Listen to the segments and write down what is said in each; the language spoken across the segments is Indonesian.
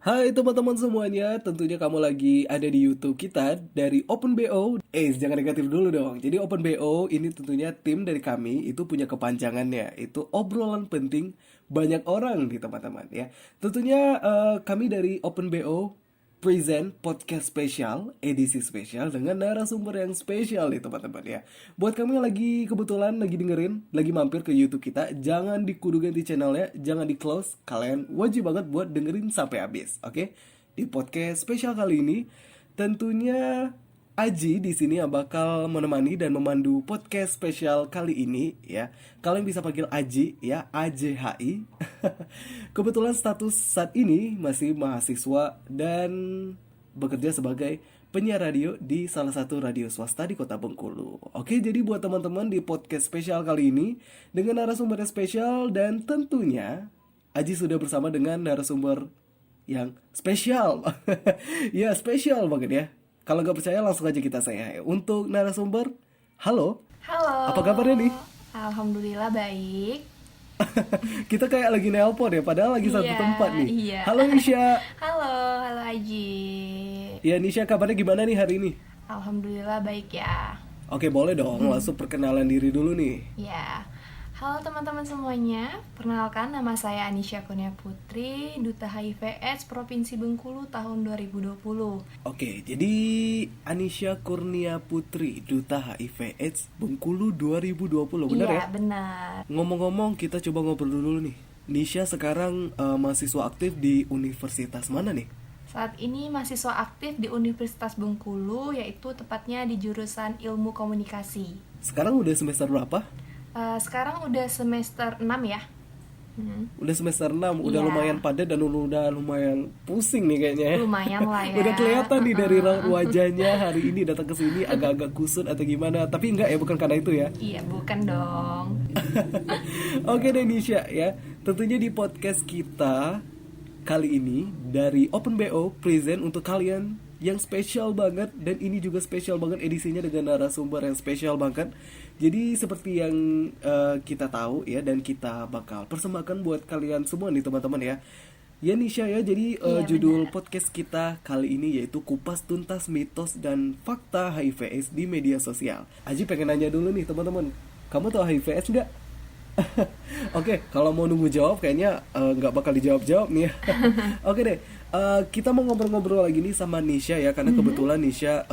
Hai teman-teman semuanya, tentunya kamu lagi ada di YouTube kita dari OpenBO. Jangan negatif dulu dong. Jadi OpenBO ini tentunya tim dari kami itu punya kepanjangannya, itu obrolan penting banyak orang di teman-teman ya. Tentunya kami dari OpenBO present podcast spesial, edisi spesial dengan narasumber yang spesial nih teman-teman ya. Buat kamu yang lagi kebetulan lagi dengerin, lagi mampir ke YouTube kita, jangan dikudu ganti channelnya, jangan di close. Kalian wajib banget buat dengerin sampai habis, oke? Di podcast spesial kali ini, tentunya Aji di sini yang bakal menemani dan memandu podcast spesial kali ini ya. Kalian bisa panggil Aji ya, AJHI. Kebetulan status saat ini masih mahasiswa dan bekerja sebagai penyiar radio di salah satu radio swasta di Kota Bengkulu. Oke, jadi buat teman-teman di podcast spesial kali ini dengan narasumber yang spesial dan tentunya Aji sudah bersama dengan narasumber yang spesial. Ya, spesial banget ya. Kalau nggak percaya langsung aja kita saya. Untuk narasumber, halo, apa Halo, kabarnya nih? alhamdulillah baik. Kita kayak lagi nelpon ya, padahal lagi satu Iya, tempat nih. iya. Halo Nisha. Halo Aji. Ya Nisha, kabarnya gimana nih hari ini? Alhamdulillah baik ya. Oke, boleh dong langsung perkenalan diri dulu nih. Ya. Halo teman-teman semuanya, perkenalkan nama saya Anisha Kurnia Putri, Duta HIV/AIDS Provinsi Bengkulu tahun 2020. Oke, jadi Anisha Kurnia Putri, Duta HIV/AIDS Bengkulu 2020, bener Iya, ya? benar. Ngomong-ngomong, kita coba ngobrol dulu nih. Nisha sekarang mahasiswa aktif di universitas mana nih? Saat ini mahasiswa aktif di Universitas Bengkulu, yaitu tepatnya di jurusan Ilmu Komunikasi. Sekarang udah semester berapa? Sekarang udah semester 6 ya. Udah semester 6, udah Iya. lumayan padat dan udah lumayan pusing nih kayaknya ya. Lumayan lah ya. Udah kelihatan nih dari raut wajahnya hari ini datang ke sini agak-agak kusut atau gimana. Tapi enggak ya, bukan karena itu ya. Iya, bukan dong. Oke deh Nisha ya. Tentunya di podcast kita kali ini dari OpenBO present untuk kalian yang spesial banget, dan ini juga spesial banget edisinya dengan narasumber yang spesial banget. Jadi seperti yang kita tahu ya, dan kita bakal persembahkan buat kalian semua nih teman-teman ya. Ya Nisha ya, jadi Iya, judul benar. podcast kita kali ini yaitu Kupas Tuntas Mitos dan Fakta HIV/AIDS di Media Sosial. Aji pengen nanya dulu nih teman-teman, kamu tahu HIV/AIDS nggak? Oke, kalau mau nunggu jawab kayaknya nggak bakal dijawab-jawab nih ya. Oke deh, kita mau ngobrol-ngobrol lagi nih sama Nisha ya, karena kebetulan Nisha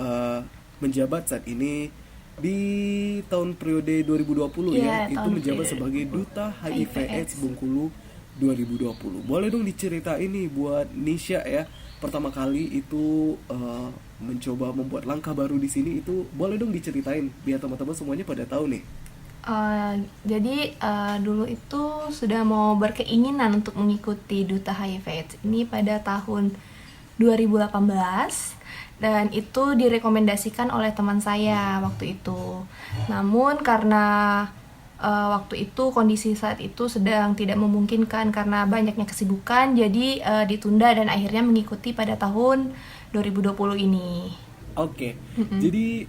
menjabat saat ini di tahun periode 2020 ya, Iya, itu tahun menjabat periode sebagai Duta HIV/AIDS HIV/AIDS. Bengkulu 2020. Boleh dong diceritain nih buat Nisha ya, pertama kali itu mencoba membuat langkah baru di sini, itu boleh dong diceritain biar teman-teman semuanya pada tahu nih. Jadi dulu itu sudah mau berkeinginan untuk mengikuti Duta HIV/AIDS ini pada tahun 2018, dan itu direkomendasikan oleh teman saya waktu itu. Namun karena waktu itu kondisi saat itu sedang tidak memungkinkan karena banyaknya kesibukan, jadi ditunda dan akhirnya mengikuti pada tahun 2020 ini. Oke, jadi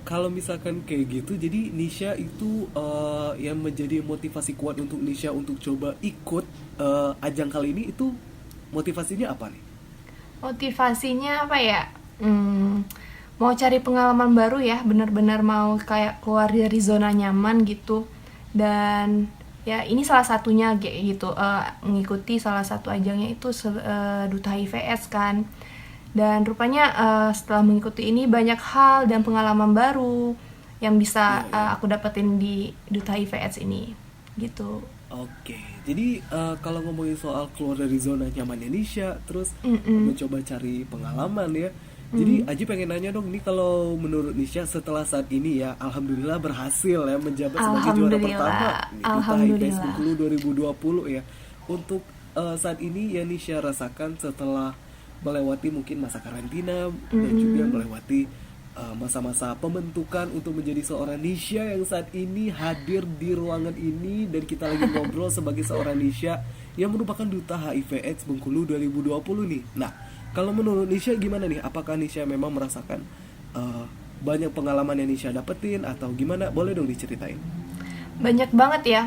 kalau misalkan kayak gitu, jadi Nisha itu yang menjadi motivasi kuat untuk Nisha untuk coba ikut ajang kali ini itu motivasinya apa nih? Motivasinya apa ya? Mau cari pengalaman baru ya, benar-benar mau kayak keluar dari zona nyaman gitu. Dan ya ini salah satunya kayak gitu, mengikuti salah satu ajangnya itu Duta HIV/AIDS kan. Dan rupanya setelah mengikuti ini banyak hal dan pengalaman baru yang bisa aku dapetin di Duta HIV/AIDS ini gitu. Oke, jadi kalau ngomongin soal keluar dari zona nyamannya Nisha, terus mencoba cari pengalaman ya. Jadi Aji pengen nanya dong, nih kalau menurut Nisha setelah saat ini ya, alhamdulillah berhasil ya menjabat sebagai juara pertama nih, Duta HIV/AIDS Alhamdulillah. Bengkulu 2020 ya. Untuk saat ini ya Nisha rasakan setelah melewati mungkin masa karantina dan juga melewati masa-masa pembentukan untuk menjadi seorang Nisha yang saat ini hadir di ruangan ini, dan kita lagi ngobrol sebagai seorang Nisha yang merupakan Duta HIV/AIDS Bengkulu 2020 nih. Nah, kalau menurut Nisha gimana nih? Apakah Nisha memang merasakan banyak pengalaman yang Nisha dapetin atau gimana? Boleh dong diceritain. Banyak banget ya,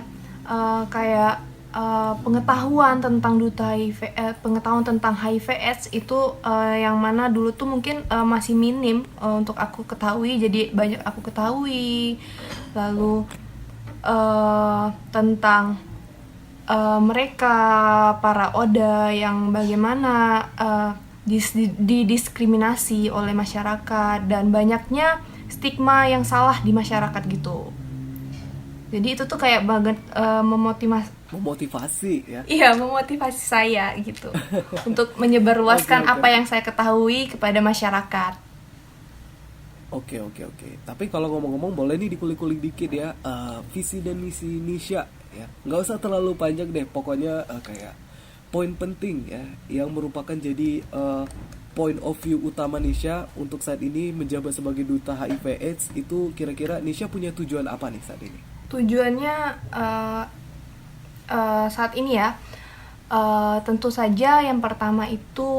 kayak pengetahuan tentang pengetahuan tentang HIV/AIDS itu yang mana dulu tuh mungkin masih minim untuk aku ketahui, jadi banyak aku ketahui. Lalu tentang mereka para ODA yang bagaimana didiskriminasi oleh masyarakat dan banyaknya stigma yang salah di masyarakat gitu. Jadi itu tuh kayak banget Memotivasi ya. iya, memotivasi saya gitu untuk menyebarluaskan Oke, oke. apa yang saya ketahui kepada masyarakat. Oke. Tapi kalau ngomong-ngomong boleh nih dikulik-kulik dikit ya, visi dan misi Nisha ya. Nggak usah terlalu panjang deh, pokoknya kayak poin penting ya, yang merupakan jadi point of view utama Nisha untuk saat ini menjabat sebagai duta HIV/AIDS itu kira-kira Nisha punya tujuan apa nih saat ini? Tujuannya saat ini ya, tentu saja yang pertama itu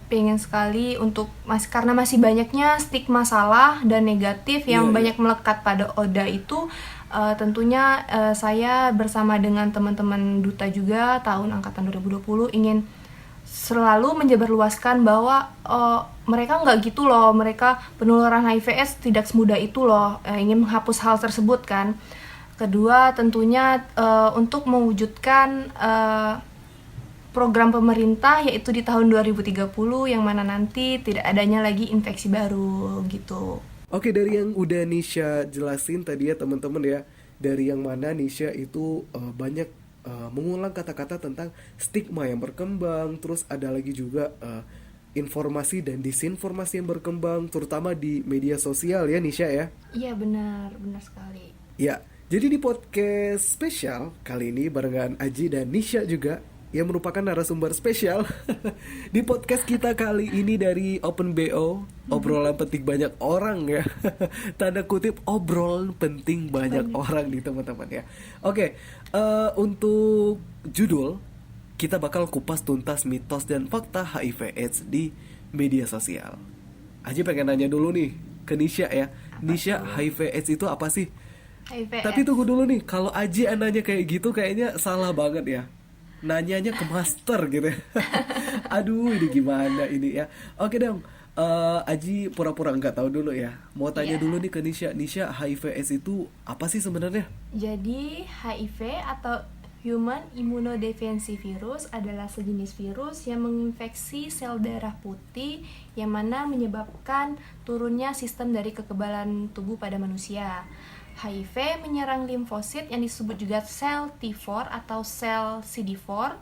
pengen sekali untuk karena masih banyaknya stigma salah dan negatif yang Iya. banyak melekat pada ODA itu, tentunya saya bersama dengan teman-teman duta juga tahun angkatan 2020 ingin selalu menyebarluaskan bahwa mereka nggak gitu loh, mereka penularan HIV/AIDS tidak semudah itu loh, ingin menghapus hal tersebut kan. Kedua tentunya untuk mewujudkan program pemerintah yaitu di tahun 2030 yang mana nanti tidak adanya lagi infeksi baru gitu. Oke, dari yang udah Nisha jelasin tadi ya teman-teman ya, dari yang mana Nisha itu banyak mengulang kata-kata tentang stigma yang berkembang, terus ada lagi juga informasi dan disinformasi yang berkembang, terutama di media sosial ya Nisha ya. Iya, benar sekali. Ya, jadi di podcast spesial kali ini barengan Aji dan Nisha juga yang merupakan narasumber spesial di podcast kita kali ini dari Open BO, obrolan penting banyak orang ya. Tanda kutip obrolan penting banyak orang nih teman-teman ya. Oke, untuk judul kita bakal kupas tuntas mitos dan fakta HIV/AIDS di media sosial. Aji pengen nanya dulu nih ke Nisha ya. Nisha, HIV/AIDS itu apa sih? HIV/AIDS. Tapi tunggu dulu nih, kalau Aji nanya kayak gitu kayaknya salah banget ya. Nanyanya ke master gitu ya. Aduh, ini gimana ini ya. Oke dong, Aji pura-pura nggak tahu dulu ya. Mau tanya Iya. dulu nih ke Nisha. Nisha, HIV/AIDS itu apa sih sebenarnya? Jadi HIV atau Human Immunodeficiency Virus adalah sejenis virus yang menginfeksi sel darah putih yang mana menyebabkan turunnya sistem dari kekebalan tubuh pada manusia. HIV menyerang limfosit yang disebut juga sel T4 atau sel CD4.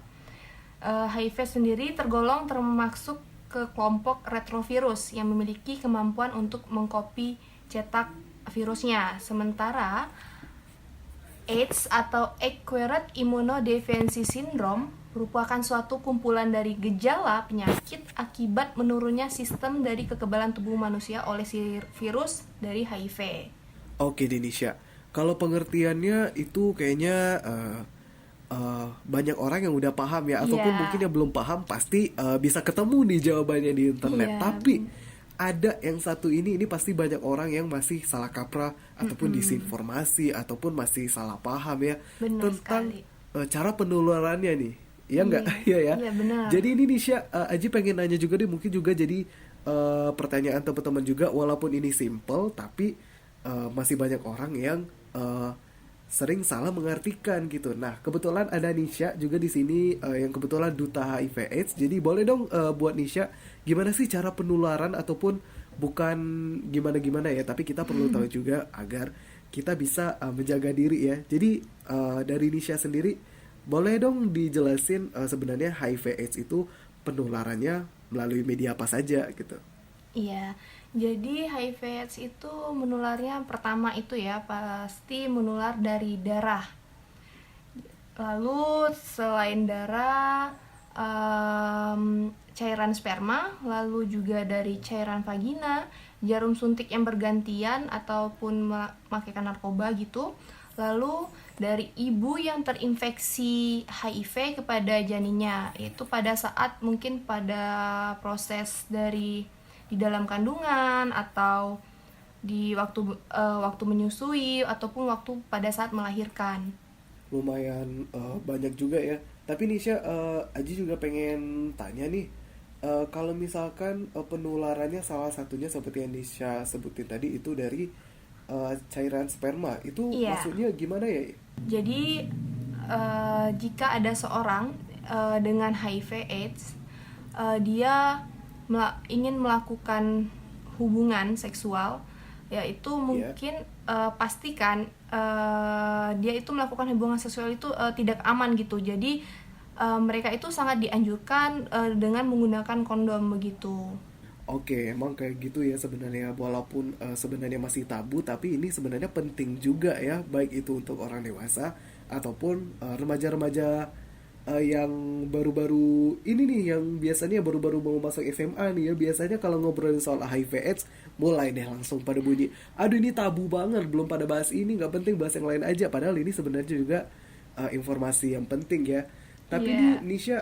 HIV sendiri termasuk ke kelompok retrovirus yang memiliki kemampuan untuk mengcopy cetak virusnya. Sementara AIDS atau Acquired Immunodeficiency Syndrome merupakan suatu kumpulan dari gejala penyakit akibat menurunnya sistem dari kekebalan tubuh manusia oleh si virus dari HIV. Oke deh Nisha, kalau pengertiannya itu kayaknya banyak orang yang udah paham ya, ataupun Iya. mungkin yang belum paham pasti bisa ketemu nih jawabannya di internet. Iya. Tapi ada yang satu ini pasti banyak orang yang masih salah kaprah ataupun disinformasi ataupun masih salah paham ya Benar tentang sekali. cara penularannya nih. Iya nggak? Iya ya. Iya, benar. Jadi ini Nisha, Aji pengen nanya juga deh, mungkin juga jadi pertanyaan teman-teman juga, walaupun ini simple tapi masih banyak orang yang sering salah mengartikan gitu. Nah, kebetulan ada Nisha juga di sini yang kebetulan duta HIV/AIDS. Jadi boleh dong buat Nisha, gimana sih cara penularan, ataupun bukan gimana-gimana ya, tapi kita perlu tahu juga agar kita bisa menjaga diri ya. Jadi dari Nisha sendiri boleh dong dijelasin sebenarnya HIV/AIDS itu penularannya melalui media apa saja gitu. Iya, jadi HIV/AIDS itu menularnya pertama itu ya pasti menular dari darah. Lalu selain darah, cairan sperma, lalu juga dari cairan vagina, jarum suntik yang bergantian ataupun memakaikan narkoba gitu. Lalu dari ibu yang terinfeksi HIV kepada janinnya, itu pada saat mungkin pada proses dari di dalam kandungan atau di waktu menyusui ataupun waktu pada saat melahirkan. lumayan banyak juga ya. Tapi Nisha, Aji juga pengen tanya nih, kalau misalkan penularannya salah satunya seperti yang Nisha sebutin tadi itu dari cairan sperma, itu Iya. maksudnya gimana ya? Jadi jika ada seorang dengan HIV/AIDS, dia ingin melakukan hubungan seksual, yaitu Ya, mungkin pastikan dia itu melakukan hubungan seksual itu tidak aman gitu. Jadi mereka itu sangat dianjurkan dengan menggunakan kondom begitu. oke, emang kayak gitu ya sebenarnya. Walaupun sebenarnya masih tabu, tapi ini sebenarnya penting juga ya, baik itu untuk orang dewasa ataupun remaja-remaja yang baru-baru ini nih, yang biasanya baru-baru mau masuk SMA nih ya. Biasanya kalau ngobrolin soal HIV/AIDS, mulai deh langsung pada bunyi, aduh ini tabu banget, belum pada bahas ini, nggak penting, bahas yang lain aja. Padahal ini sebenarnya juga informasi yang penting ya. Tapi nih Iya. Nisha,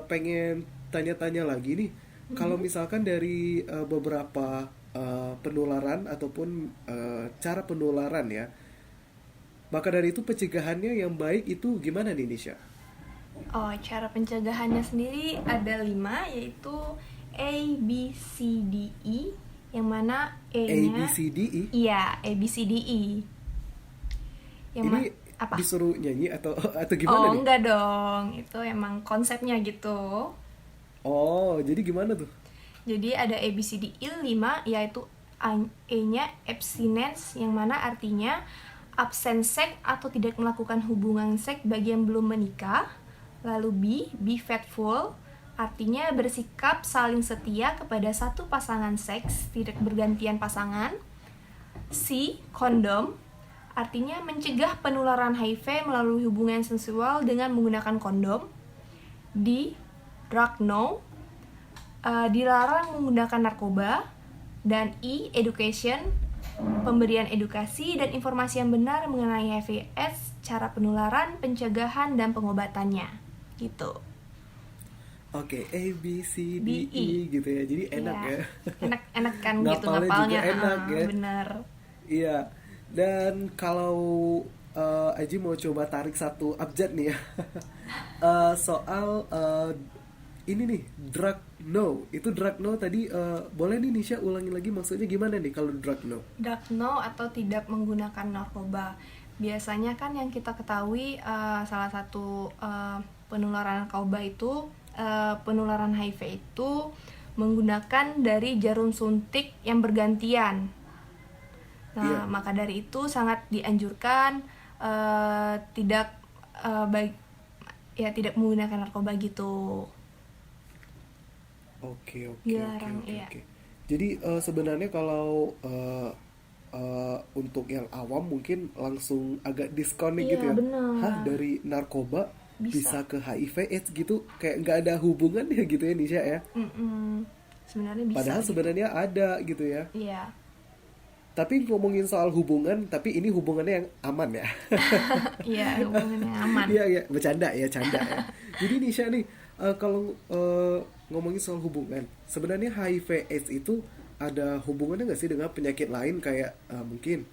pengen tanya-tanya lagi nih, kalau misalkan dari beberapa penularan ataupun cara penularan ya, maka dari itu pencegahannya yang baik itu gimana nih Nisha? Oh, cara pencegahannya sendiri ada 5, yaitu A, B, C, D, E, yang mana A, B, E-nya, C, D, E. iya, A, B, C, D, E. Yang Ini apa? disuruh nyanyi atau atau Oh, gimana nih? enggak dong. Itu emang konsepnya gitu. Oh, jadi gimana tuh? Jadi ada A, B, C, D, E 5, yaitu E-nya abstinence, yang mana artinya absen seks atau tidak melakukan hubungan seks bagi yang belum menikah. Lalu B, be faithful, artinya bersikap saling setia kepada satu pasangan seks, tidak bergantian pasangan. C, kondom, artinya mencegah penularan HIV melalui hubungan seksual dengan menggunakan kondom. D, drug no, dilarang menggunakan narkoba. Dan E, education, pemberian edukasi dan informasi yang benar mengenai HIV/AIDS, cara penularan, pencegahan, dan pengobatannya. Gitu. Oke, A, B, C, D, B, E. E gitu ya. Jadi enak Iya. ya. Enak-enak kan gitu Ngapalnya juga ngapalnya. enak ya. Bener. Iya. Dan kalau Aji mau coba tarik satu abjad nih ya. Soal ini nih, drug no. Itu drug no tadi, boleh nih Nisha ulangi lagi maksudnya gimana nih kalau drug no? Drug no atau tidak menggunakan narkoba. Biasanya kan yang kita ketahui salah satu penularan narkoba itu penularan HIV itu menggunakan dari jarum suntik yang bergantian. Nah, Iya. maka dari itu sangat dianjurkan tidak baik ya tidak menggunakan narkoba gitu. Oke, oke, oke, Dilarang, oke, iya. oke. Jadi sebenarnya kalau untuk yang awam mungkin langsung agak disconnect Iya, gitu ya. Hah, benar. dari narkoba bisa Bisa. ke HIV/AIDS gitu, kayak nggak ada hubungan ya gitu ya Nisha ya. Mm-mm. Sebenarnya bisa Padahal gitu. sebenarnya ada gitu ya. Iya. Tapi ngomongin soal hubungan, tapi ini hubungannya yang aman ya. Iya, hubungannya aman. Iya, iya, bercanda ya, canda ya. Jadi Nisha nih, kalau ngomongin soal hubungan, sebenarnya HIV/AIDS itu ada hubungannya nggak sih dengan penyakit lain kayak mungkin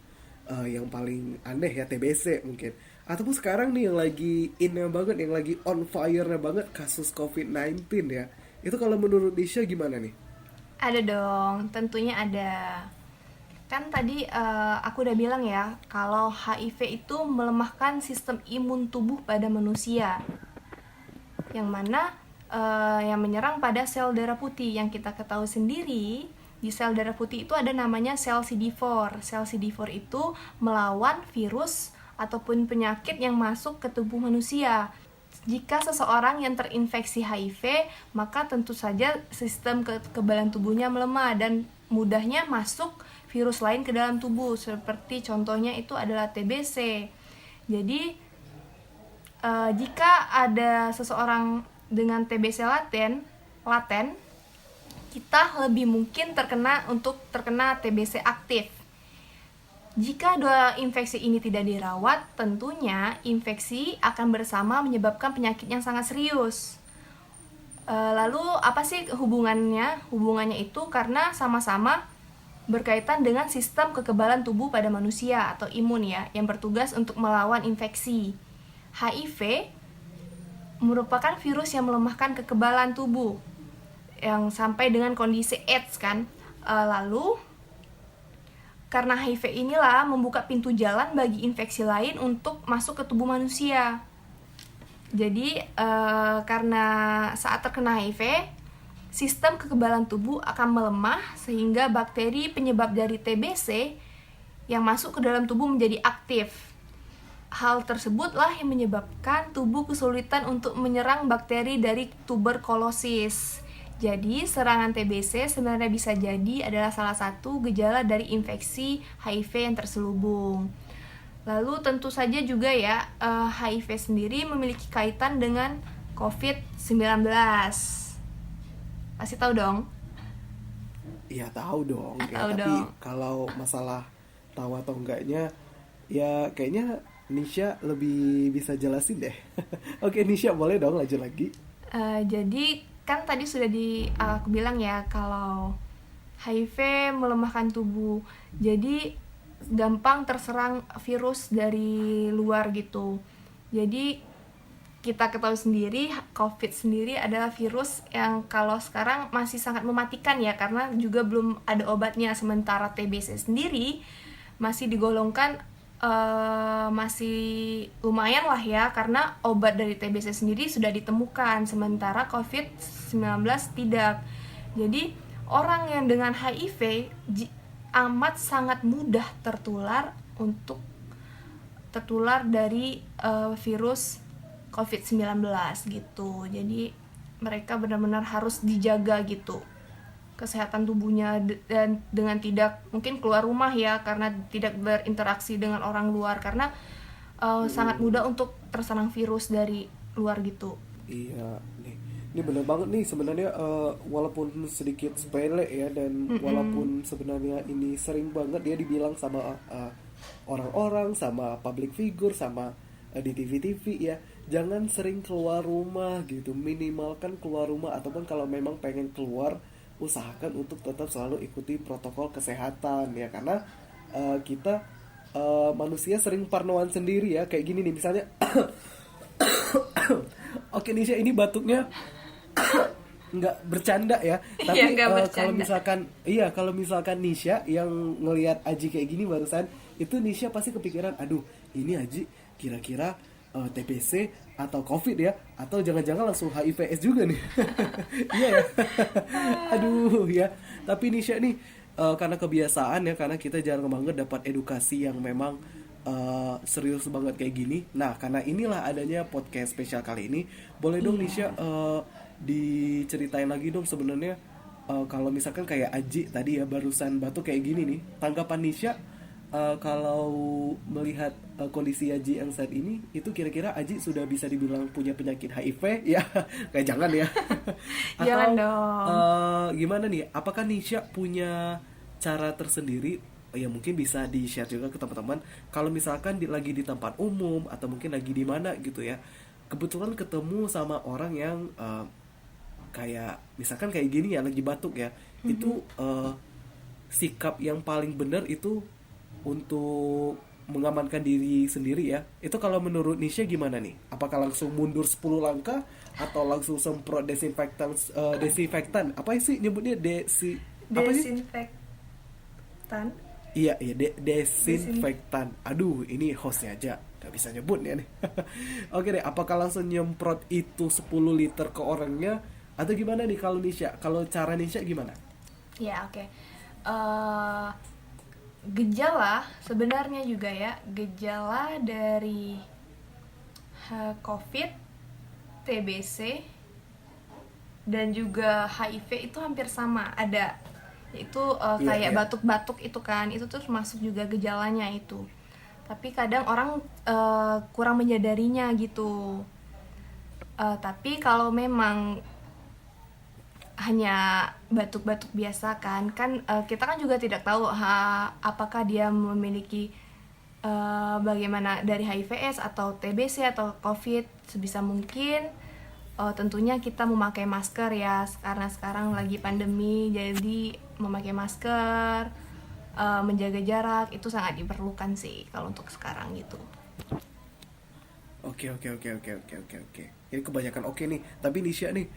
yang paling aneh ya TBC mungkin, ataupun sekarang nih yang lagi in banget, yang lagi on fire-nya banget, kasus COVID-19 ya. Itu kalau menurut Nisha gimana nih? Ada dong, tentunya ada. Kan tadi aku udah bilang ya, kalau HIV itu melemahkan sistem imun tubuh pada manusia, yang mana yang menyerang pada sel darah putih. Yang kita ketahui sendiri, di sel darah putih itu ada namanya sel CD4. Sel CD4 itu melawan virus ataupun penyakit yang masuk ke tubuh manusia. Jika seseorang yang terinfeksi HIV, maka tentu saja sistem kekebalan tubuhnya melemah dan mudahnya masuk virus lain ke dalam tubuh. Seperti contohnya itu adalah TBC. Jadi jika ada seseorang dengan TBC laten, kita lebih mungkin terkena TBC aktif. Jika dua infeksi ini tidak dirawat, tentunya infeksi akan bersama menyebabkan penyakit yang sangat serius. Lalu apa sih hubungannya? Hubungannya itu karena sama-sama berkaitan dengan sistem kekebalan tubuh pada manusia atau imun ya, yang bertugas untuk melawan infeksi. HIV merupakan virus yang melemahkan kekebalan tubuh yang sampai dengan kondisi AIDS kan. Lalu karena HIV inilah membuka pintu jalan bagi infeksi lain untuk masuk ke tubuh manusia. Jadi karena saat terkena HIV, sistem kekebalan tubuh akan melemah sehingga bakteri penyebab dari TBC yang masuk ke dalam tubuh menjadi aktif. Hal tersebutlah yang menyebabkan tubuh kesulitan untuk menyerang bakteri dari tuberkulosis. Jadi, serangan TBC sebenarnya bisa jadi adalah salah satu gejala dari infeksi HIV yang terselubung. Lalu tentu saja juga ya, HIV sendiri memiliki kaitan dengan COVID-19. Pasti tahu dong? Iya tahu dong. Tahu Tapi dong. kalau masalah tahu atau enggaknya, ya kayaknya Nisha lebih bisa jelasin deh. Oke Nisha, boleh dong lanjut lagi. Jadi kan tadi sudah aku bilang ya kalau HIV melemahkan tubuh. Jadi gampang terserang virus dari luar gitu. Jadi kita ketahui sendiri COVID sendiri adalah virus yang kalau sekarang masih sangat mematikan ya, karena juga belum ada obatnya. Sementara TBC sendiri masih digolongkan masih lumayan lah ya, karena obat dari TBC sendiri sudah ditemukan, sementara COVID-19 tidak. Jadi orang yang dengan HIV amat sangat mudah tertular dari virus COVID-19 gitu. Jadi mereka benar-benar harus dijaga gitu kesehatan tubuhnya, dan dengan tidak mungkin keluar rumah ya, karena tidak berinteraksi dengan orang luar, karena sangat mudah untuk terserang virus dari luar gitu. Iya, ini bener banget nih sebenarnya, walaupun sedikit sepele ya, dan walaupun sebenarnya ini sering banget dia dibilang sama orang-orang, sama public figure, sama di TV-TV ya, jangan sering keluar rumah gitu, minimalkan keluar rumah, ataupun kalau memang pengen keluar usahakan untuk tetap selalu ikuti protokol kesehatan ya, karena kita manusia sering parnoan sendiri ya, kayak gini nih misalnya. Oke Nisha, ini batuknya nggak bercanda ya, tapi Iya, nggak bercanda. kalau misalkan Nisha yang ngelihat Aji kayak gini barusan, itu Nisha pasti kepikiran, aduh ini Aji kira-kira TBC atau COVID ya, atau jangan-jangan langsung HIV/AIDS juga nih. Iya ya. Aduh ya. Tapi Nisha nih, karena kebiasaan ya, karena kita jarang banget dapat edukasi yang memang serius banget kayak gini. Nah, karena inilah adanya podcast spesial kali ini. Boleh dong Nisha diceritain lagi dong sebenarnya, kalau misalkan kayak Aji tadi ya barusan batuk kayak gini nih, tanggapan Nisha kalau melihat kondisi Aji yang saat ini, itu kira-kira Aji sudah bisa dibilang punya penyakit HIV ya? Kayak jangan ya. Jangan Atau dong. gimana nih? Apakah Nisha punya cara tersendiri? Ya mungkin bisa di-share juga ke teman-teman. Kalau misalkan lagi di tempat umum atau mungkin lagi di mana gitu ya, kebetulan ketemu sama orang yang kayak misalkan kayak gini ya, lagi batuk ya, itu sikap yang paling benar itu untuk mengamankan diri sendiri ya. Itu kalau menurut Nisha gimana nih? Apakah langsung mundur 10 langkah atau langsung semprot desinfektan? Apa sih nyebutnya apa sih? Desinfektan. Iya, desinfektan. Aduh, ini hostnya aja gak bisa nyebutnya nih. Oke deh, apakah langsung nyemprot itu 10 liter ke orangnya atau gimana nih kalau Nisha? Kalau cara Nisha gimana? Ya, oke. Gejala sebenarnya juga ya, gejala dari COVID, TBC, dan juga HIV itu hampir sama ada. Itu kayak Iya. batuk-batuk itu kan, itu tuh masuk juga gejalanya itu. Tapi kadang orang kurang menyadarinya gitu. Tapi kalau memang hanya batuk-batuk biasa kan kita kan juga tidak tahu apakah dia memiliki bagaimana dari HIV/AIDS atau TBC atau COVID. Sebisa mungkin tentunya kita memakai masker ya, karena sekarang lagi pandemi, jadi memakai masker, menjaga jarak itu sangat diperlukan sih kalau untuk sekarang gitu. Oke, oke, oke, oke, oke, oke, oke. Ini kebanyakan oke nih. Tapi Nisha nih,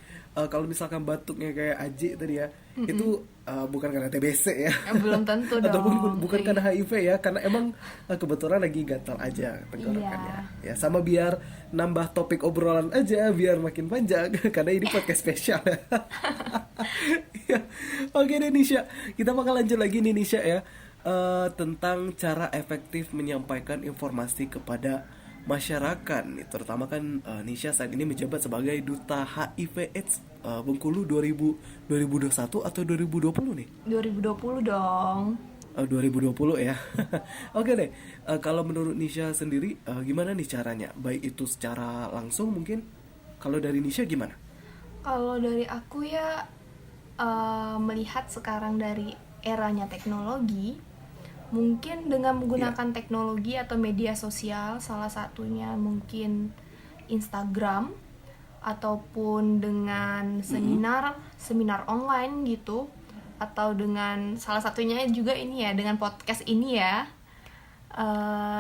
kalau misalkan batuknya kayak Aji tadi ya, itu bukan karena TBC ya, Belum tentu ataupun dong. bukan Iya. karena HIV ya, karena emang kebetulan lagi gatal aja Iya. tenggorokannya. Ya sama biar nambah topik obrolan aja, biar makin panjang, karena ini podcast spesial ya. Iya. Oke deh Nisha, kita bakal lanjut lagi nih Nisha ya. Tentang cara efektif menyampaikan informasi kepada masyarakat nih, terutama kan Nisha saat ini menjabat sebagai duta HIV/AIDS Bengkulu 2021 atau 2020 nih? 2020 dong. 2020 ya. Oke deh. Kalau menurut Nisha sendiri gimana nih caranya? Baik itu secara langsung mungkin. Kalau dari Nisha gimana? Kalau dari aku ya, melihat sekarang dari eranya teknologi, mungkin dengan Iya. menggunakan teknologi atau media sosial, salah satunya mungkin Instagram ataupun dengan Mm-mm. seminar online gitu, atau dengan salah satunya juga ini ya, dengan podcast ini ya.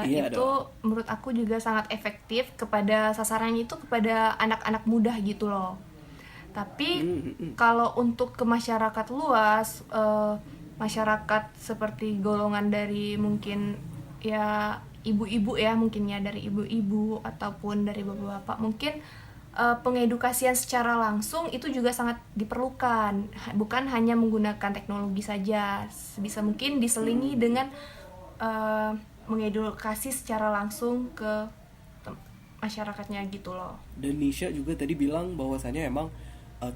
Iya Itu dong. menurut aku juga sangat efektif kepada sasarannya itu kepada anak-anak muda gitu loh. Tapi Mm-mm. kalau untuk ke masyarakat luas, masyarakat seperti golongan dari mungkin ya ibu-ibu ya, mungkin ya dari ibu-ibu ataupun dari bapak-bapak, mungkin pengedukasian secara langsung itu juga sangat diperlukan. Bukan hanya menggunakan teknologi saja, sebisa mungkin diselingi dengan eh, mengedukasi secara langsung ke masyarakatnya gitu loh. Dan Nisha juga tadi bilang bahwasannya emang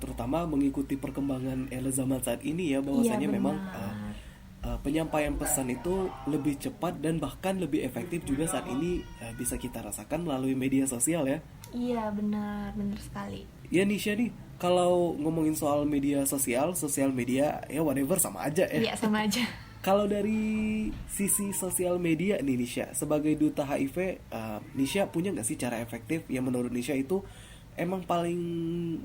terutama mengikuti perkembangan era zaman saat ini ya, Iya bahwasannya memang benar. penyampaian pesan itu lebih cepat dan bahkan lebih efektif juga saat ini bisa kita rasakan melalui media sosial ya. Iya benar, benar sekali. Ya Nisha nih, kalau ngomongin soal media sosial, sosial media ya whatever sama aja ya. Iya sama aja. Kalau dari sisi sosial media nih Nisha, sebagai duta HIV, Nisha punya nggak sih cara efektif yang menurut Nisha itu emang paling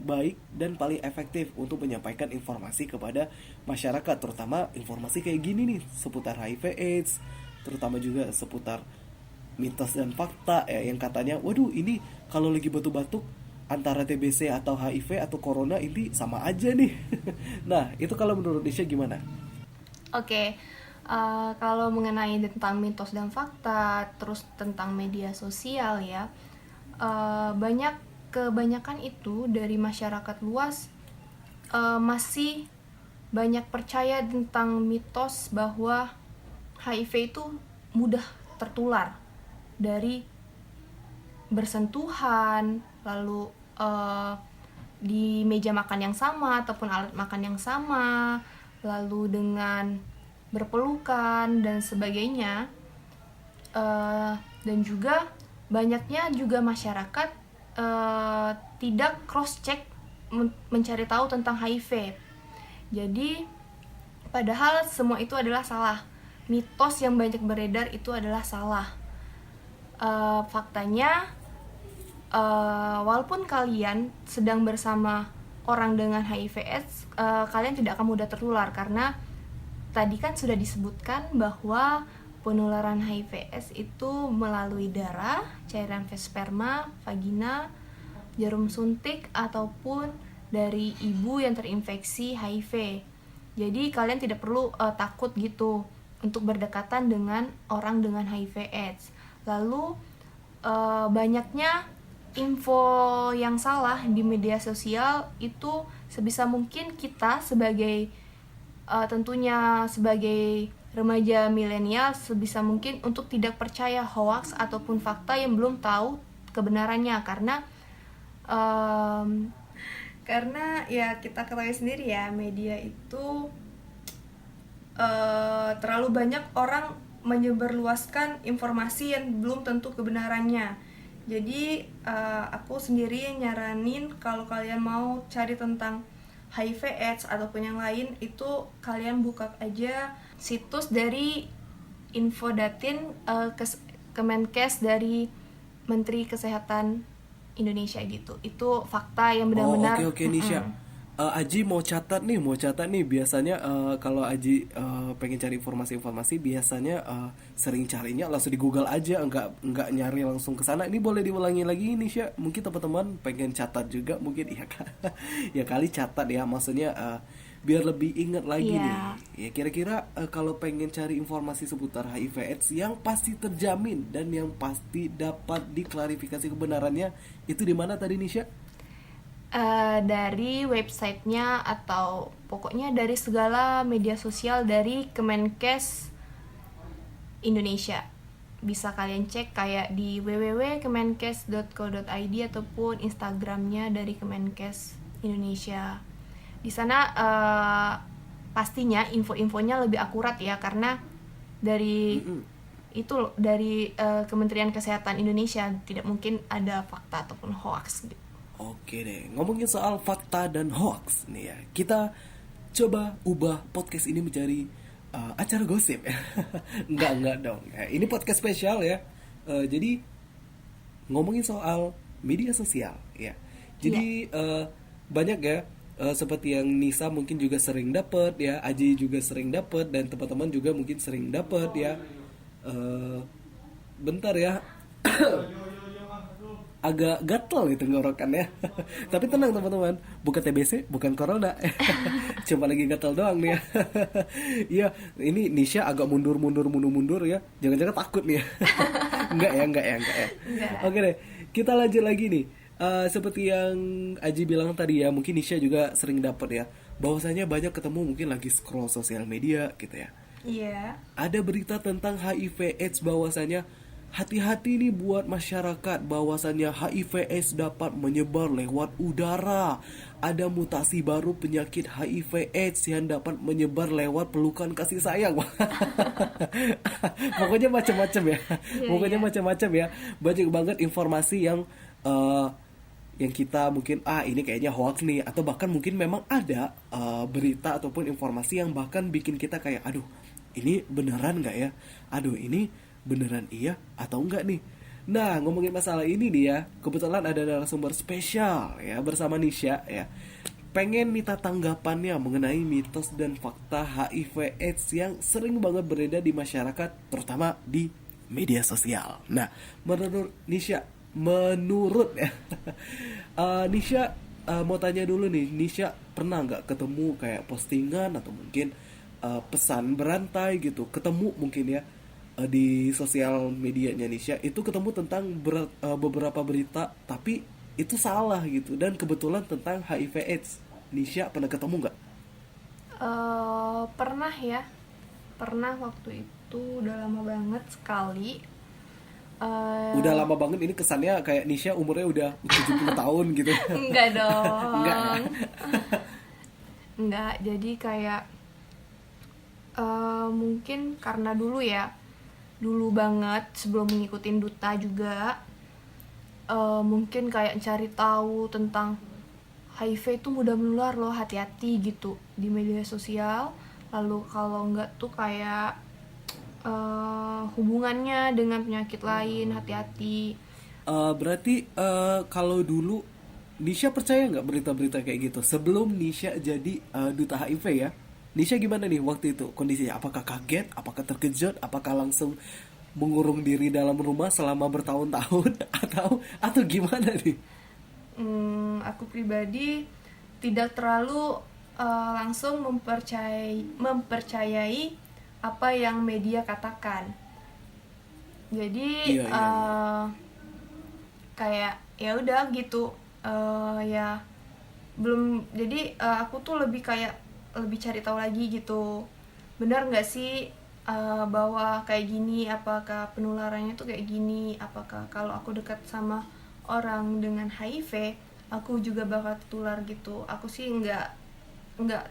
baik dan paling efektif untuk menyampaikan informasi kepada masyarakat, terutama informasi kayak gini nih seputar HIV/AIDS, terutama juga seputar mitos dan fakta ya, yang katanya, waduh ini kalau lagi batuk-batuk antara TBC atau HIV atau corona ini sama aja nih. Nah itu kalau menurut Nisha gimana? Oke, kalau mengenai tentang mitos dan fakta, terus tentang media sosial ya, banyak kebanyakan itu dari masyarakat luas masih banyak percaya tentang mitos bahwa HIV itu mudah tertular dari bersentuhan, lalu eh, di meja makan yang sama ataupun alat makan yang sama, lalu dengan berpelukan dan sebagainya. Dan juga banyaknya juga masyarakat tidak cross check mencari tahu tentang HIV. Jadi padahal semua itu adalah salah. Mitos yang banyak beredar itu adalah salah. Faktanya, walaupun kalian sedang bersama orang dengan HIV/AIDS, kalian tidak akan mudah tertular karena tadi kan sudah disebutkan bahwa penularan HIV/AIDS itu melalui darah, cairan sperma, vagina, jarum suntik ataupun dari ibu yang terinfeksi HIV. Jadi kalian tidak perlu takut gitu untuk berdekatan dengan orang dengan HIV/AIDS. Lalu banyaknya info yang salah di media sosial itu sebisa mungkin kita sebagai tentunya sebagai remaja milenial sebisa mungkin untuk tidak percaya hoax ataupun fakta yang belum tahu kebenarannya karena ya kita ketahui sendiri ya, media itu terlalu banyak orang menyebarluaskan informasi yang belum tentu kebenarannya. Jadi aku sendiri nyaranin kalau kalian mau cari tentang HIV/AIDS ataupun yang lain, itu kalian buka aja situs dari Infodatin, Kemenkes dari Menteri Kesehatan Indonesia gitu. Itu fakta yang Oh, benar-benar. oke, oke Nisha. Aji mau catat nih. Biasanya kalau Aji pengen cari informasi-informasi, biasanya sering carinya langsung di Google aja, nggak nyari langsung ke sana. Ini boleh diulangi lagi ini Sya. Mungkin teman-teman pengen catat juga, mungkin iya kan? Ya kali catat ya, maksudnya biar lebih ingat lagi nih. Iya. Ya kira-kira kalau pengen cari informasi seputar HIV/AIDS yang pasti terjamin dan yang pasti dapat diklarifikasi kebenarannya, itu di mana tadi Nisha? Dari websitenya atau pokoknya dari segala media sosial dari Kemenkes Indonesia. Bisa kalian cek kayak di www.kemenkes.co.id ataupun Instagramnya dari Kemenkes Indonesia. Di sana pastinya info-infonya lebih akurat ya, karena dari itu dari Kementerian Kesehatan Indonesia, tidak mungkin ada fakta ataupun hoax gitu. Oke deh, ngomongin soal fakta dan hoax nih ya. Kita coba ubah podcast ini menjadi acara gosip. Enggak dong. Ini podcast spesial ya. Jadi ngomongin soal media sosial ya. Jadi banyak ya, seperti yang Nisa mungkin juga sering dapet ya, Aji juga sering dapet, dan teman-teman juga mungkin sering dapet ya. Bentar ya. Agak gatel itu tenggorokan ya. Tapi tenang teman-teman, bukan TBC, bukan corona. Cuma lagi gatel doang nih ya. Iya, ini Nisha agak mundur ya. Jangan-jangan takut nih ya. Enggak ya. Enggak. Oke deh, kita lanjut lagi nih. Seperti yang Aji bilang tadi ya, mungkin Nisha juga sering dapat ya, bahwasanya banyak ketemu mungkin lagi scroll sosial media gitu ya. Iya. Ada berita tentang HIV/AIDS, bahwasanya hati-hati nih buat masyarakat, bahwasannya HIV/AIDS dapat menyebar lewat udara. Ada mutasi baru penyakit HIV/AIDS yang dapat menyebar lewat pelukan kasih sayang. Pokoknya macam-macam ya. Pokoknya macam-macam ya. Banyak banget informasi yang kita mungkin ini kayaknya hoax nih, atau bahkan mungkin memang ada berita ataupun informasi yang bahkan bikin kita kayak aduh, ini beneran nggak ya? Aduh, ini beneran iya atau enggak nih? Nah, ngomongin masalah ini nih ya, kebetulan ada narasumber spesial ya bersama Nisha ya. Pengen minta tanggapannya mengenai mitos dan fakta HIV/AIDS yang sering banget beredar di masyarakat, terutama di media sosial. Nah, menurut Nisha, Nisha mau tanya dulu nih, Nisha pernah nggak ketemu kayak postingan atau mungkin pesan berantai gitu, ketemu mungkin ya di sosial medianya Nisha itu ketemu tentang beberapa berita, tapi itu salah gitu, dan kebetulan tentang HIV/AIDS. Nisha pernah ketemu nggak? Pernah ya. Pernah, waktu itu udah lama banget sekali. Udah lama banget, ini kesannya kayak Nisha umurnya udah 70 tahun gitu. Enggak dong. Enggak ya? Enggak, jadi kayak mungkin karena dulu banget sebelum ngikutin duta juga, mungkin kayak cari tahu tentang HIV itu mudah menular loh, hati-hati gitu di media sosial. Lalu kalau enggak tuh kayak hubungannya dengan penyakit lain, hati-hati. Berarti kalau dulu Nisha percaya nggak berita-berita kayak gitu sebelum Nisha jadi duta HIV ya? Nisha gimana nih waktu itu kondisinya? Apakah kaget? Apakah terkejut? Apakah langsung mengurung diri dalam rumah selama bertahun-tahun? Atau gimana nih? Aku pribadi tidak terlalu langsung mempercayai apa yang media katakan. Jadi Iya. kayak ya udah gitu, ya belum. Jadi aku tuh lebih cari tahu lagi gitu, benar nggak sih bahwa kayak gini, apakah penularannya tuh kayak gini, apakah kalau aku dekat sama orang dengan HIV aku juga bakal tertular gitu. Aku sih nggak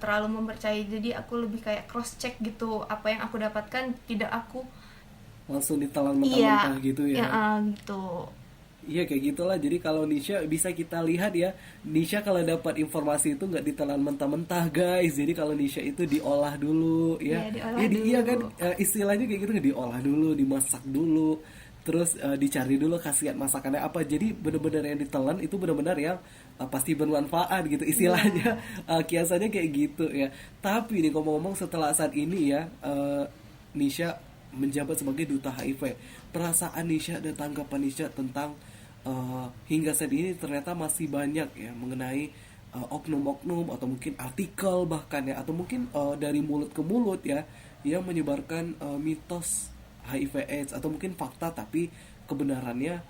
terlalu mempercayai, jadi aku lebih kayak cross check gitu, apa yang aku dapatkan tidak aku Langsung ditelan mentah-mentah gitu ya? Gitu. Iya kayak gitulah. Jadi kalau Nisha bisa kita lihat ya, Nisha kalau dapat informasi itu nggak ditelan mentah-mentah guys. Jadi kalau Nisha itu diolah dulu ya. Iya, diolah dulu. Iya kan, istilahnya kayak gitu, diolah dulu, dimasak dulu, terus dicari dulu khasiat masakannya apa. Jadi benar-benar yang ditelan itu benar-benar yang pasti bermanfaat gitu istilahnya. Kiasannya kayak gitu ya. Tapi nih ngomong-ngomong, setelah saat ini ya Nisha menjabat sebagai duta HIV, perasaan Nisha dan tanggapan Nisha tentang hingga saat ini ternyata masih banyak ya mengenai oknum-oknum atau mungkin artikel bahkan ya, atau mungkin dari mulut ke mulut ya, yang menyebarkan mitos HIV/AIDS atau mungkin fakta tapi kebenarannya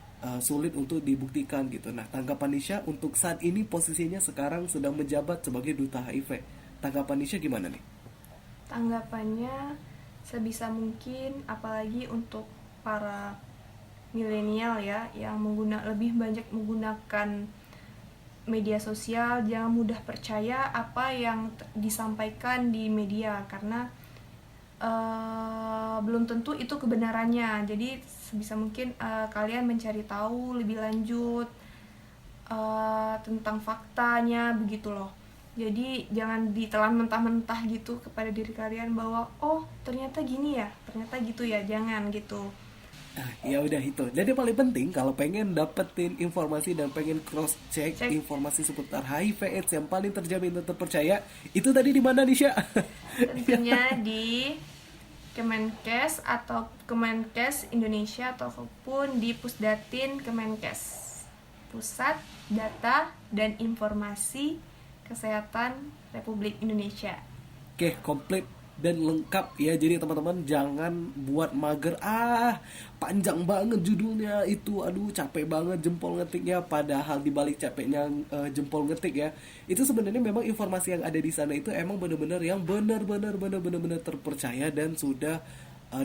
sulit untuk dibuktikan gitu. Nah, tanggapan Nisha untuk saat ini posisinya sekarang sedang menjabat sebagai duta HIV. Tanggapan Nisha gimana nih? Tanggapannya sebisa mungkin, apalagi untuk para milenial ya yang lebih banyak menggunakan media sosial, jangan mudah percaya apa yang disampaikan di media karena belum tentu itu kebenarannya. Jadi sebisa mungkin kalian mencari tahu lebih lanjut tentang faktanya begitu loh. Jadi jangan ditelan mentah-mentah gitu kepada diri kalian bahwa oh ternyata gini ya, ternyata gitu ya, jangan gitu. Nah, ya udah itu. Jadi paling penting kalau pengen dapetin informasi dan pengen cross check Cek. informasi seputar HIV/AIDS yang paling terjamin dan terpercaya, itu tadi di mana Nisha? Tentunya di Kemenkes atau Kemenkes Indonesia ataupun di Pusdatin Kemenkes, Pusat Data dan Informasi Kesehatan Republik Indonesia. Oke, komplit dan lengkap ya. Jadi teman-teman jangan buat mager, panjang banget judulnya itu, aduh capek banget jempol ngetiknya. Padahal dibalik capeknya jempol ngetik ya, itu sebenarnya memang informasi yang ada di sana itu emang benar-benar yang benar-benar terpercaya dan sudah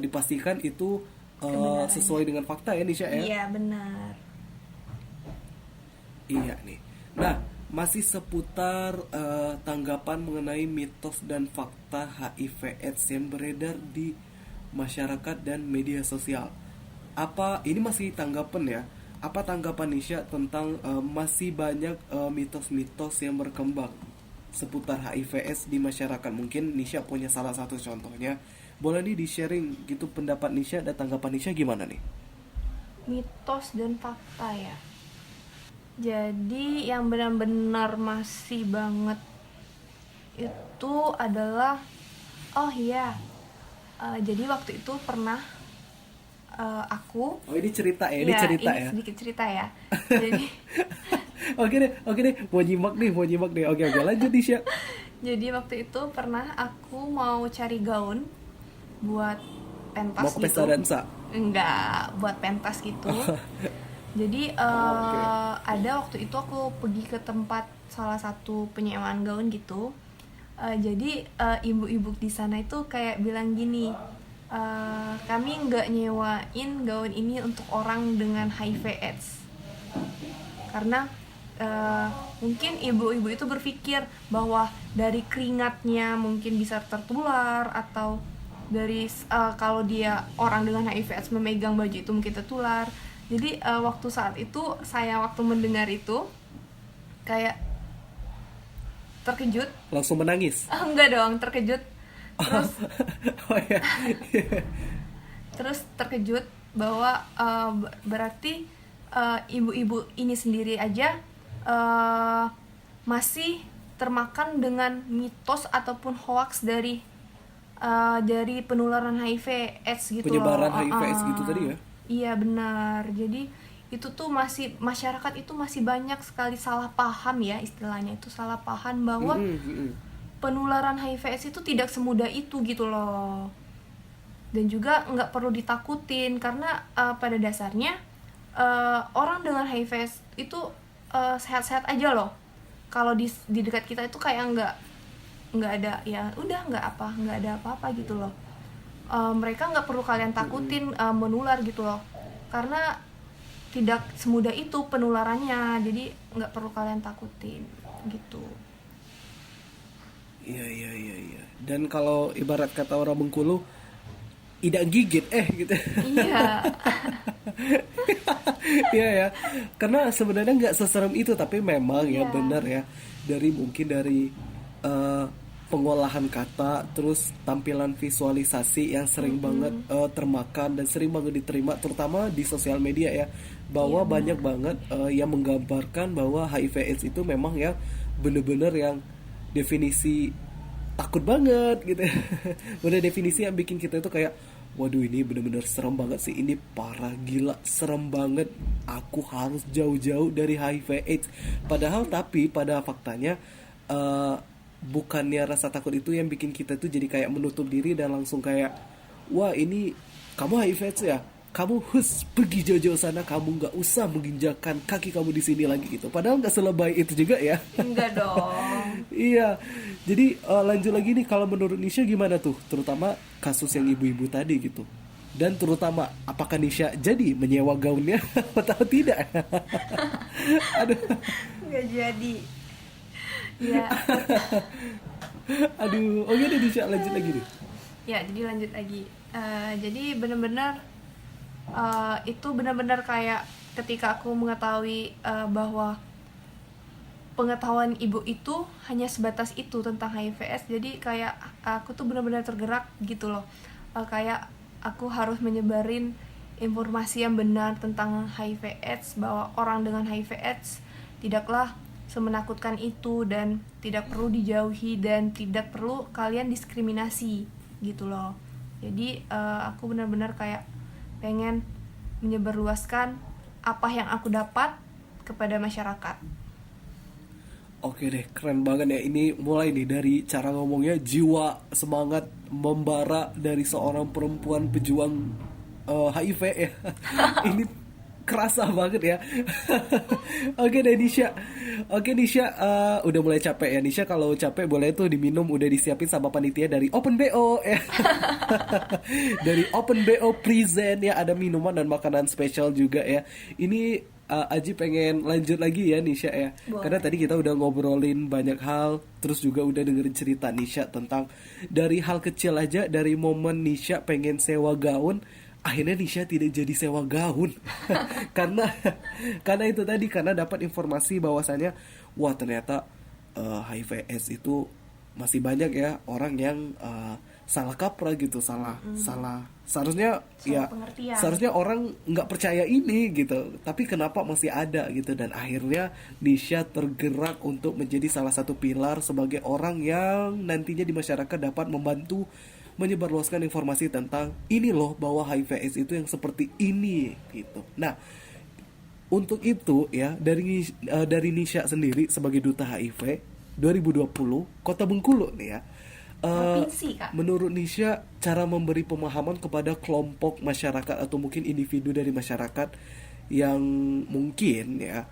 dipastikan itu Kebenarannya. sesuai dengan fakta ya Nisha ya. Iya benar. Iya nih. Nah, masih seputar tanggapan mengenai mitos dan fakta HIV/AIDS yang beredar di masyarakat dan media sosial. Apa ini masih tanggapan ya? Apa tanggapan Nisha tentang masih banyak mitos-mitos yang berkembang seputar HIV/AIDS di masyarakat? Mungkin Nisha punya salah satu contohnya. Boleh nih di-sharing gitu pendapat Nisha dan tanggapan Nisha gimana nih? Mitos dan fakta ya. Jadi yang benar-benar masih banget itu adalah jadi waktu itu pernah aku Oh, ini cerita ya, ini cerita ini ya. sedikit cerita ya. Jadi Oke deh, mau nyimak nih. Oke, lanjut Nisha. jadi waktu itu pernah aku mau cari gaun buat pentas Mau ke pesta gitu. dansa. Enggak, buat pentas gitu. Jadi Oke. ada waktu itu aku pergi ke tempat salah satu penyewaan gaun gitu. Jadi ibu-ibu di sana itu kayak bilang gini, kami nggak nyewain gaun ini untuk orang dengan HIV/AIDS karena mungkin ibu-ibu itu berpikir bahwa dari keringatnya mungkin bisa tertular, atau dari kalau dia orang dengan HIV/AIDS memegang baju itu mungkin tertular. Jadi waktu saat itu saya waktu mendengar itu kayak terkejut. Langsung menangis. Enggak dong, terkejut. Terus Oh ya. terus terkejut bahwa berarti ibu-ibu ini sendiri aja masih termakan dengan mitos ataupun hoax dari penularan HIV/AIDS gitu Penyebaran loh. HIV/AIDS gitu tadi ya. Iya benar. Jadi itu tuh masih, masyarakat itu masih banyak sekali salah paham ya, istilahnya itu salah paham bahwa penularan HIV/AIDS itu tidak semudah itu gitu loh. Dan juga nggak perlu ditakutin karena pada dasarnya orang dengan HIV/AIDS itu sehat-sehat aja loh. Kalau di dekat kita itu kayak nggak ada, ya udah nggak ada apa-apa gitu loh. Mereka nggak perlu kalian takutin menular gitu loh, karena tidak semudah itu penularannya. Jadi nggak perlu kalian takutin gitu. Iya. Dan kalau ibarat kata orang Bengkulu, idak gigit gitu. Iya. Iya ya. Karena sebenarnya nggak seserem itu, tapi memang ya Iya. benar ya. Mungkin dari pengolahan kata, terus tampilan visualisasi yang sering banget termakan dan sering banget diterima, terutama di sosial media ya. bahwa Iya banyak benar. banget yang menggambarkan bahwa HIV/AIDS itu memang yang bener-bener yang definisi takut banget gitu. Udah definisi yang bikin kita itu kayak, waduh ini bener-bener serem banget sih, ini parah gila serem banget, aku harus jauh-jauh dari HIV/AIDS. Padahal tapi pada faktanya eh, bukannya rasa takut itu yang bikin kita tuh jadi kayak menutup diri dan langsung kayak, wah ini kamu HIV/AIDS ya, kamu pergi jauh-jauh sana, kamu nggak usah menginjakan kaki kamu di sini lagi gitu. Padahal nggak selebay itu juga ya. Enggak dong. Iya, jadi lanjut lagi nih, kalau menurut Nisha gimana tuh, terutama kasus yang ibu-ibu tadi gitu, dan terutama apakah Nisha jadi menyewa gaunnya atau tidak? Aduh, Enggak jadi. Ya, aduh, oke deh Nisha lanjut lagi nih. ya jadi lanjut lagi. Jadi benar-benar itu benar-benar kayak ketika aku mengetahui bahwa pengetahuan ibu itu hanya sebatas itu tentang HIV/AIDS, jadi kayak aku tuh benar-benar tergerak gitu loh. Kayak aku harus menyebarin informasi yang benar tentang HIV/AIDS, bahwa orang dengan HIV/AIDS tidaklah semenakutkan itu dan tidak perlu dijauhi dan tidak perlu kalian diskriminasi gitu loh. Jadi aku benar-benar kayak pengen menyebarluaskan apa yang aku dapat kepada masyarakat. Oke deh, keren banget ya. Ini mulai nih dari cara ngomongnya, jiwa semangat membara dari seorang perempuan pejuang HIV ya. Ini kerasa banget ya. Oke deh Nisha. Oke Nisha, udah mulai capek ya. Nisha kalau capek boleh tuh diminum, udah disiapin sama panitia dari Open BO ya. Dari Open BO Present ya, ada minuman dan makanan spesial juga ya. Ini Aji pengen lanjut lagi ya Nisha ya. Karena Boleh. tadi kita udah ngobrolin banyak hal, terus juga udah dengerin cerita Nisha tentang dari hal kecil aja, dari momen Nisha pengen sewa gaun, akhirnya Nisha tidak jadi sewa gaun. karena karena itu tadi, karena dapat informasi bahwasannya wah ternyata HIV/AIDS itu masih banyak ya orang yang salah kaprah gitu, salah salah seharusnya Salah ya, pengertian. seharusnya orang nggak percaya ini gitu, tapi kenapa masih ada gitu. Dan akhirnya Nisha tergerak untuk menjadi salah satu pilar sebagai orang yang nantinya di masyarakat dapat membantu menyebarluaskan informasi tentang ini loh, bahwa HIV/AIDS itu yang seperti ini gitu. Nah, untuk itu ya, dari Nisha sendiri sebagai duta HIV 2020 Kota Bengkulu nih ya. Provinsi, Kak. Menurut Nisha, cara memberi pemahaman kepada kelompok masyarakat atau mungkin individu dari masyarakat yang mungkin ya,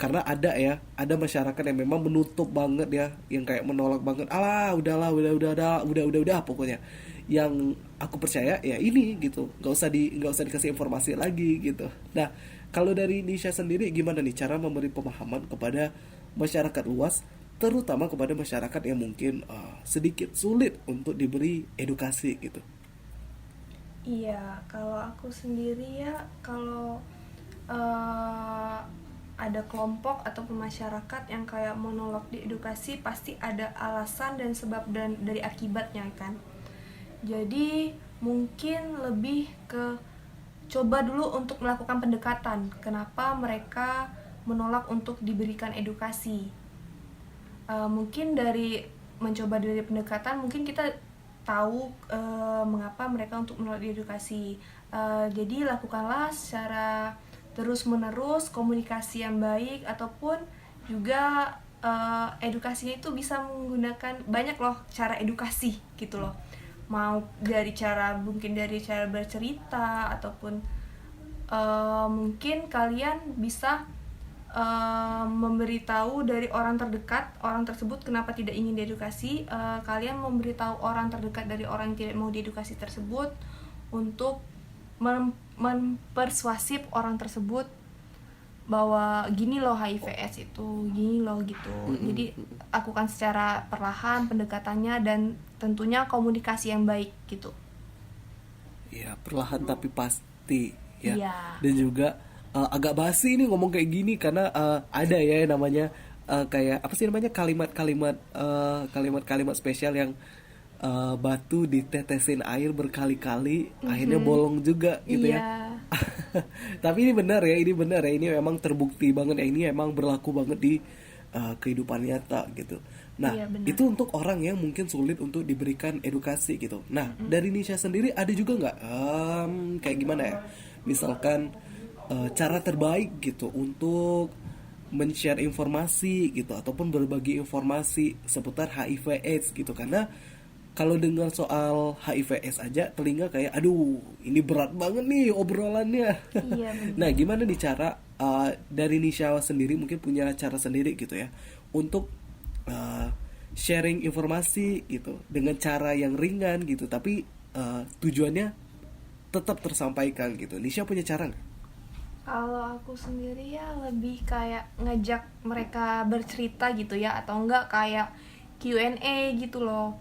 karena ada masyarakat yang memang menutup banget ya, yang kayak menolak banget, alah udahlah, udah pokoknya. Yang aku percaya ya ini gitu, nggak usah dikasih informasi lagi gitu. Nah, kalau dari Nisha sendiri gimana nih cara memberi pemahaman kepada masyarakat luas, terutama kepada masyarakat yang mungkin sedikit sulit untuk diberi edukasi gitu. Iya, kalau aku sendiri ya, kalau eh, ada kelompok ataupun masyarakat yang kayak menolak diedukasi, pasti ada alasan dan sebab dan dari akibatnya kan. Jadi mungkin lebih ke coba dulu untuk melakukan pendekatan. Kenapa mereka menolak untuk diberikan edukasi? Mungkin dari mencoba dari pendekatan, mungkin kita tahu mengapa mereka untuk menolak diedukasi. Jadi lakukanlah secara terus menerus komunikasi yang baik, ataupun juga edukasinya itu bisa menggunakan banyak loh cara edukasi gitu loh. Mau dari cara, mungkin dari cara bercerita, ataupun mungkin kalian bisa memberitahu dari orang terdekat orang tersebut kenapa tidak ingin diedukasi. Kalian memberitahu orang terdekat dari orang yang tidak mau diedukasi tersebut untuk mempersuasif orang tersebut bahwa gini loh HIV/AIDS itu, gini loh gitu. Jadi lakukan secara perlahan pendekatannya, dan tentunya komunikasi yang baik gitu. Ya, perlahan tapi pasti ya. Iya. Dan juga agak basi ini ngomong kayak gini karena ada ya yang namanya kayak apa sih namanya, kalimat-kalimat spesial yang batu ditetesin air berkali-kali akhirnya bolong juga gitu ya. Tapi ini benar ya, ini memang terbukti banget ya, ini emang berlaku banget di kehidupan nyata gitu. Nah, Iya benar. itu untuk orang yang mungkin sulit untuk diberikan edukasi gitu. Nah, dari Nisha sendiri ada juga nggak kayak gimana ya? Misalkan cara terbaik gitu untuk men-share informasi gitu ataupun berbagi informasi seputar HIV/AIDS gitu, karena kalau dengar soal HIV/AIDS aja telinga kayak aduh ini berat banget nih obrolannya. Iya Nah, benar. gimana nih cara dari Nisha sendiri mungkin punya cara sendiri gitu ya untuk uh, sharing informasi gitu dengan cara yang ringan gitu tapi tujuannya tetap tersampaikan gitu. Nisha punya cara nggak? Kalau aku sendiri ya lebih kayak ngajak mereka bercerita gitu ya, atau enggak kayak Q&A gitu loh.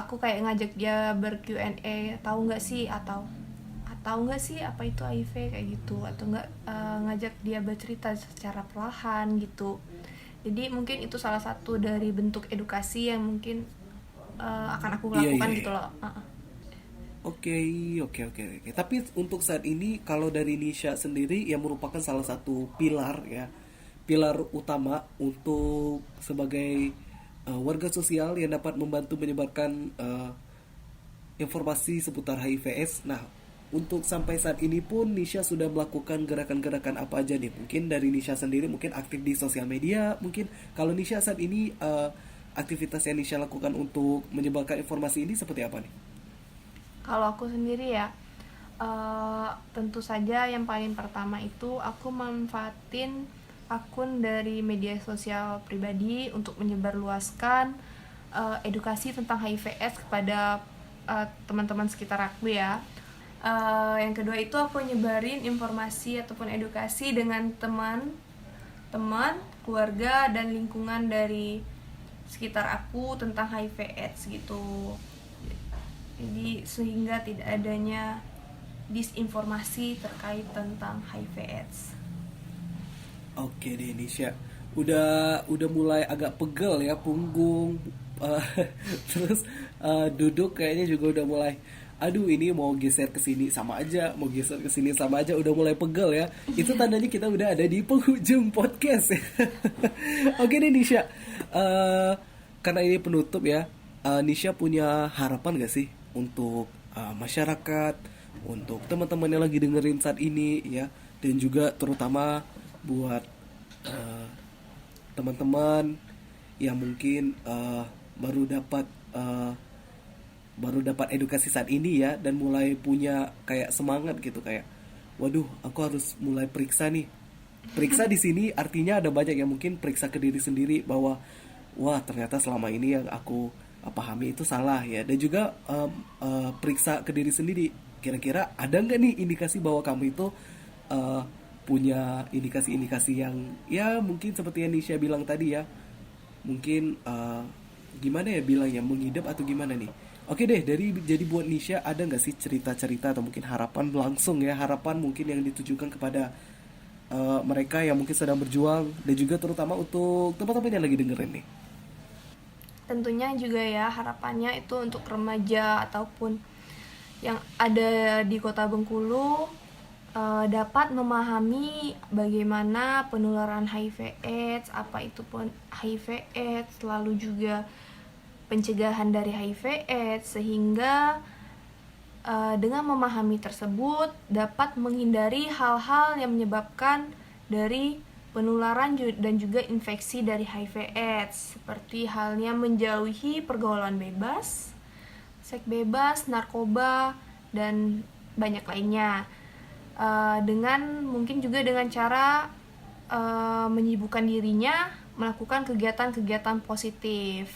Aku kayak ngajak dia ber Q&A, tahu nggak sih atau enggak sih apa itu HIV kayak gitu, atau enggak ngajak dia bercerita secara perlahan gitu. Jadi mungkin itu salah satu dari bentuk edukasi yang mungkin akan aku Iya, lakukan iya, gitu iya. loh. Oke, oke, oke, oke. Tapi untuk saat ini kalau dari Nisha sendiri yang merupakan salah satu pilar ya, pilar utama untuk sebagai warga sosial yang dapat membantu menyebarkan informasi seputar HIV/AIDS. Nah, untuk sampai saat ini pun Nisha sudah melakukan gerakan-gerakan apa aja nih? Mungkin dari Nisha sendiri mungkin aktif di sosial media. Mungkin kalau Nisha saat ini aktivitas yang Nisha lakukan untuk menyebarkan informasi ini seperti apa nih? Kalau aku sendiri ya, tentu saja yang paling pertama itu aku manfaatin akun dari media sosial pribadi untuk menyebarluaskan edukasi tentang HIV/AIDS kepada teman-teman sekitar aku ya. Yang kedua itu aku nyebarin informasi ataupun edukasi dengan teman, keluarga dan lingkungan dari sekitar aku tentang HIV/AIDS gitu. Jadi sehingga tidak adanya disinformasi terkait tentang HIV/AIDS. Oke deh Nisha, udah mulai agak pegel ya punggung. Eh, terus duduk kayaknya juga udah mulai aduh ini mau geser ke sini sama aja, mau geser ke sini sama aja, udah mulai pegel ya. Itu tandanya kita udah ada di penghujung podcast ya. Oke deh Nisha. Eh, karena ini penutup ya. Nisha punya harapan gak sih untuk masyarakat, untuk teman-teman yang lagi dengerin saat ini ya, dan juga terutama buat eh, teman-teman yang mungkin eh, baru dapat edukasi saat ini ya dan mulai punya kayak semangat gitu kayak waduh aku harus mulai periksa nih. Periksa di sini artinya ada banyak yang mungkin periksa ke diri sendiri bahwa wah ternyata selama ini yang aku pahami itu salah ya, dan juga periksa ke diri sendiri kira-kira ada nggak nih indikasi bahwa kamu itu eh, punya indikasi-indikasi yang ya mungkin seperti yang Nisha bilang tadi ya, mungkin gimana ya bilangnya mengidap atau gimana nih. Oke deh, dari jadi buat Nisha ada nggak sih cerita-cerita atau mungkin harapan langsung ya, harapan mungkin yang ditujukan kepada mereka yang mungkin sedang berjuang dan juga terutama untuk teman-teman yang lagi dengerin nih. Tentunya juga ya harapannya itu untuk remaja ataupun yang ada di Kota Bengkulu dapat memahami bagaimana penularan HIV/AIDS, apa itu pun HIV/AIDS, lalu juga pencegahan dari HIV/AIDS, sehingga dengan memahami tersebut dapat menghindari hal-hal yang menyebabkan dari penularan dan juga infeksi dari HIV/AIDS, seperti halnya menjauhi pergaulan bebas, seks bebas, narkoba, dan banyak lainnya. Dengan mungkin juga dengan cara menyibukkan dirinya melakukan kegiatan-kegiatan positif,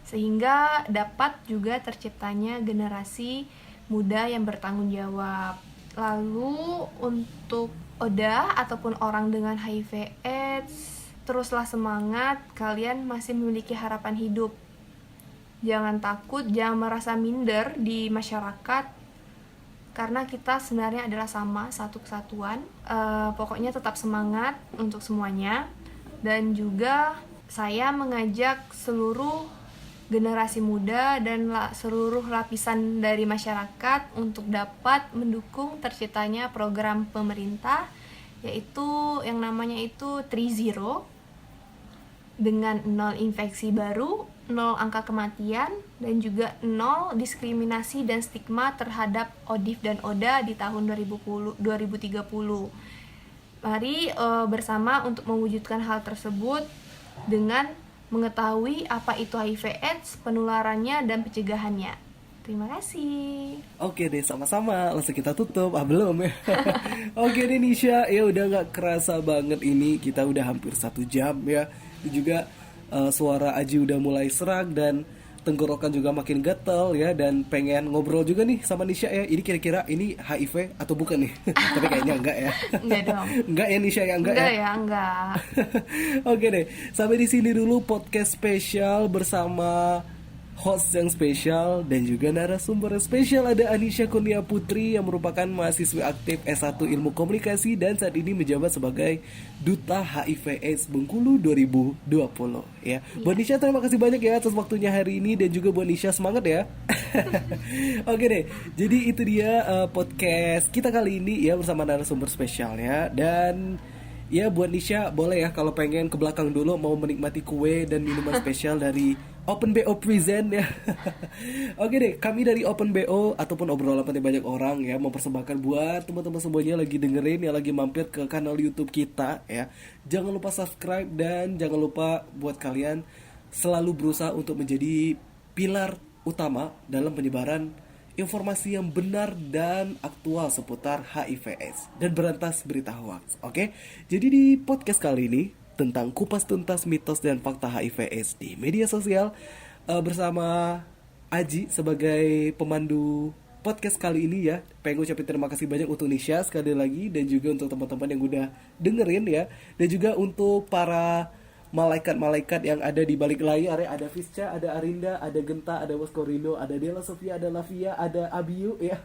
sehingga dapat juga terciptanya generasi muda yang bertanggung jawab. Lalu untuk Oda ataupun orang dengan HIV/AIDS, teruslah semangat, kalian masih memiliki harapan hidup. Jangan takut, jangan merasa minder di masyarakat, karena kita sebenarnya adalah sama, satu kesatuan. Pokoknya tetap semangat untuk semuanya. Dan juga saya mengajak seluruh generasi muda dan seluruh lapisan dari masyarakat untuk dapat mendukung terciptanya program pemerintah, yaitu yang namanya itu 3-0, dengan 0 infeksi baru, 0 angka kematian, dan juga 0 diskriminasi dan stigma terhadap ODIF dan ODA di tahun 2030. Mari bersama untuk mewujudkan hal tersebut dengan mengetahui apa itu HIV/AIDS, penularannya, dan pencegahannya. Terima kasih. Oke deh, sama-sama. Langsung kita tutup. Belum ya. Oke deh Nisha, ya udah nggak kerasa banget ini. Kita udah hampir 1 jam ya. Itu juga suara Aji udah mulai serak dan tenggorokan juga makin gatel ya. Dan pengen ngobrol juga nih sama Nisha ya. Ini kira-kira ini HIV atau bukan nih? Tapi kayaknya enggak ya. Enggak dong. Enggak ya Nisha ya, enggak ya. Enggak. Oke deh, sampai di sini dulu podcast spesial bersama host yang spesial dan juga narasumber yang spesial. Ada Anisha Kurnia Putri yang merupakan mahasiswi aktif S1 Ilmu Komunikasi dan saat ini menjabat sebagai Duta HIV/AIDS Bengkulu 2020 ya. Buat Nisha terima kasih banyak ya atas waktunya hari ini dan juga buat Nisha semangat ya. Oke deh, jadi itu dia podcast kita kali ini ya bersama narasumber spesial ya. Dan ya buat Nisha boleh ya kalau pengen ke belakang dulu mau menikmati kue dan minuman spesial dari Open BO Present ya. Oke deh, kami dari Open BO ataupun obrolan penting banyak orang ya mempersembahkan buat teman-teman semuanya lagi dengerin yang lagi mampir ke kanal YouTube kita ya. Jangan lupa subscribe dan jangan lupa buat kalian selalu berusaha untuk menjadi pilar utama dalam penyebaran informasi yang benar dan aktual seputar HIV/AIDS dan berantas berita hoax. Oke, jadi di podcast kali ini tentang kupas tuntas mitos dan fakta HIV/AIDS di media sosial bersama Aji sebagai pemandu podcast kali ini ya. Pengen ngucapin terima kasih banyak untuk Nisha sekali lagi dan juga untuk teman-teman yang udah dengerin ya, dan juga untuk para malaikat-malaikat yang ada di balik layar ya. Ada Fisca, ada Arinda, ada Genta, ada Waskorino, ada Dela Sofia, ada Lavia, ada Abiu ya.